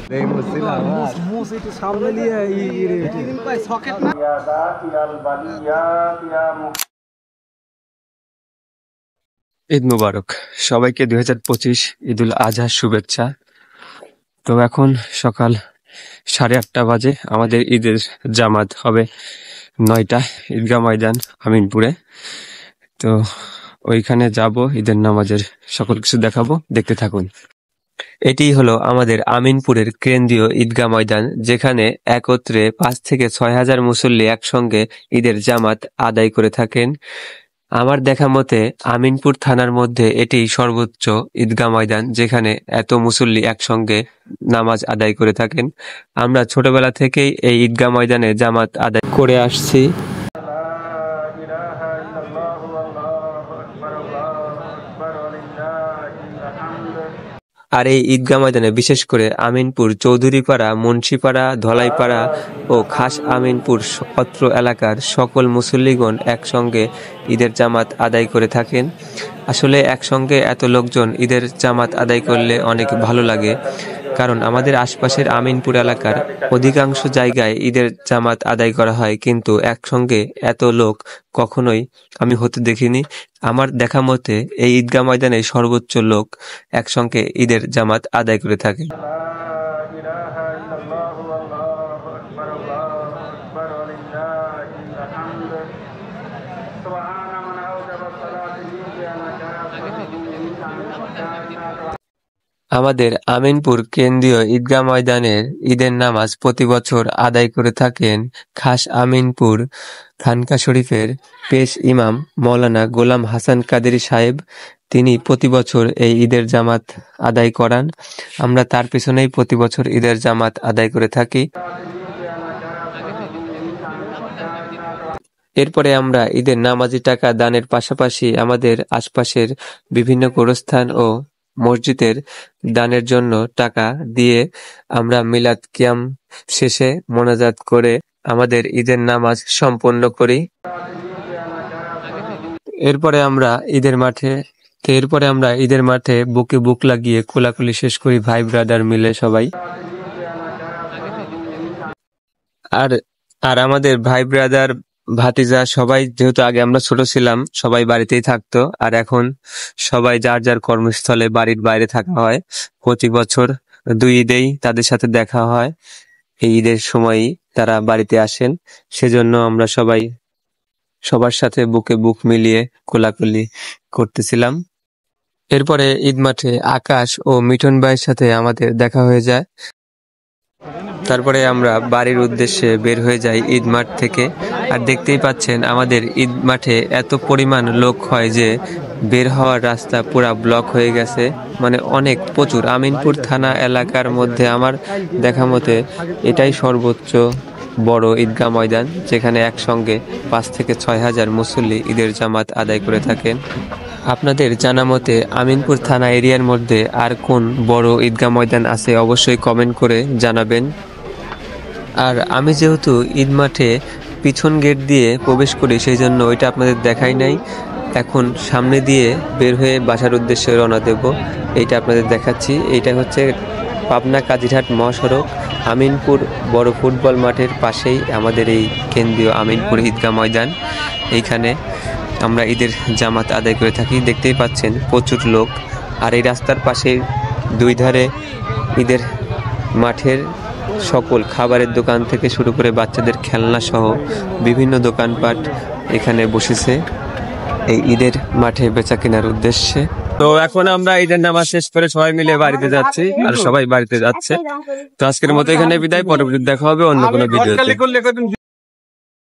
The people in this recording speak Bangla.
ঈদ মুবারক সবাইকে 2025 ঈদুল আজহার শুভেচ্ছা। তো এখন সকাল 8:30 বাজে, আমাদের ঈদের জামাত হবে 9টা ঈদগাহ ময়দান আমিনপুরে। তো ওইখানে যাব, ঈদের নামাজের সকল কিছু দেখাবো, দেখতে থাকুন। এটি হলো আমাদের আমিনপুরের কেন্দ্রীয় ঈদগাহ ময়দান, যেখানে একত্রে 5 থেকে 6 হাজার মুসল্লি একসঙ্গে ঈদের জামাত আদায় করে থাকেন। আমার দেখা মতে আমিনপুর থানার মধ্যে এটি সর্বোচ্চ ঈদগাহ ময়দান, যেখানে এত মুসল্লি একসঙ্গে নামাজ আদায় করে থাকেন। আমরা ছোটবেলা থেকেই এই ঈদগাহ ময়দানে জামাত আদায় করে আসছি। আর এই ঈদগাহ ময়দানে বিশেষ করে আমিনপুর, চৌধুরীপাড়া, মুন্সিপাড়া, ধলাইপাড়া ও খাস আমিনপুর অত্র এলাকার সকল মুসল্লিগণ একসঙ্গে ঈদের জামাত আদায় করে থাকেন। আসলে একসঙ্গে এত লোকজন ঈদের জামাত আদায় করলে অনেক ভালো লাগে, কারণ আমাদের আশপাশের আমিনপুর এলাকার অধিকাংশ জায়গায় ঈদের জামাত আদায় করা হয়, কিন্তু একসঙ্গে এত লোক কখনোই আমি হতে দেখিনি। আমার দেখা মতে এই ঈদগাহ ময়দানে সর্বোচ্চ লোক একসঙ্গে ঈদের জামাত আদায় করে থাকে। আমাদের আমিনপুর কেন্দ্রীয় ঈদগাহ ময়দানের ঈদের নামাজ প্রতি বছর আদায় করে থাকেন খাস আমিনপুর খানকা শরীফের পেশ ইমাম মৌলানা গোলাম হাসান কাদেরী সাহেব। তিনি প্রতি বছর এই ঈদের জামাত আদায় করান। আমরা তার পিছনেই প্রতি বছর ঈদের জামাত আদায় করে থাকি। এরপরে আমরা ঈদের নামাজি টাকা দানের পাশাপাশি আমাদের আশপাশের বিভিন্ন গোরস্থান ও মসজিদের দানের জন্য টাকা দিয়ে আমরা মিলাদ কিয়াম শেষে মোনাজাত করে আমাদের ঈদের নামাজ সম্পন্ন করি। এরপরে আমরা ঈদের মাঠে বুকে বুক লাগিয়ে কোলাকুলি শেষ করি ভাই ব্রাদার মিলে সবাই। আর আমাদের ভাই ব্রাদার ভাতিজা সবাই, যেহেতু আগে আমরা ছোট ছিলাম সবাই বাড়িতেই থাকতো, আর এখন সবাই যার যার কর্মস্থলে বাড়ির বাইরে থাকা হয়। প্রতি বছর 2 ঈদেই তাদের সাথে দেখা হয়। এই ঈদের সময়ই তারা বাড়িতে আসেন, সেজন্য আমরা সবাই সবার সাথে বুকে বুক মিলিয়ে কোলাকুলি করতেছিলাম। এরপরে ঈদ মাঠে আকাশ ও মিঠন ভাইয়ের সাথে আমাদের দেখা হয়ে যায়। তারপরে আমরা বাড়ির উদ্দেশ্যে বের হয়ে যাই ঈদ মাঠ থেকে। আর দেখতেই পাচ্ছেন আমাদের ঈদ মাঠে এত পরিমাণ লোক হয় যে বের হওয়ার রাস্তা পুরা ব্লক হয়ে গেছে, মানে অনেক প্রচুর। আমিনপুর থানা এলাকার মধ্যে আমার দেখা মতে এটাই সর্বোচ্চ বড় ঈদগাহ ময়দান, যেখানে একসঙ্গে 5 থেকে 6 হাজার মুসল্লি ঈদের জামাত আদায় করে থাকেন। আপনাদের জানা মতে আমিনপুর থানা এরিয়ার মধ্যে আর কোন বড় ঈদগাহ ময়দান আছে অবশ্যই কমেন্ট করে জানাবেন। আর আমি যেহেতু ঈদ মাঠে পিছন গেট দিয়ে প্রবেশ করি, সেই জন্য ওইটা আপনাদের দেখাই নাই। এখন সামনে দিয়ে বের হয়ে বাসার উদ্দেশ্যে রওনা দেব, এইটা আপনাদের দেখাচ্ছি। এইটা হচ্ছে পাবনা কাজিরহাট মহাসড়ক, আমিনপুর বড় ফুটবল মাঠের পাশেই আমাদের এই কেন্দ্রীয় আমিনপুর ঈদগাহ ময়দান। এইখানে আমরা ঈদের জামাত আদায় করে থাকি। দেখতেই পাচ্ছেন প্রচুর লোক। আর এই রাস্তার পাশে 2 ধারে ঈদের মাঠের সকল খাবারের দোকান থেকে শুরু করে বাচ্চাদের খেলনা সহ বিভিন্ন দোকানপাট এখানে বসেছে এই ঈদের মাঠে বেচা কেনার উদ্দেশ্যে। তো এখন আমরা ঈদের নামাজ শেষ করে সবাই মিলে বাড়িতে যাচ্ছি, আর সবাই বাড়িতে যাচ্ছে। তো আজকের মতো এখানে বিদায়, পরবর্তী দেখা হবে অন্য কোনো ভিডিওতে।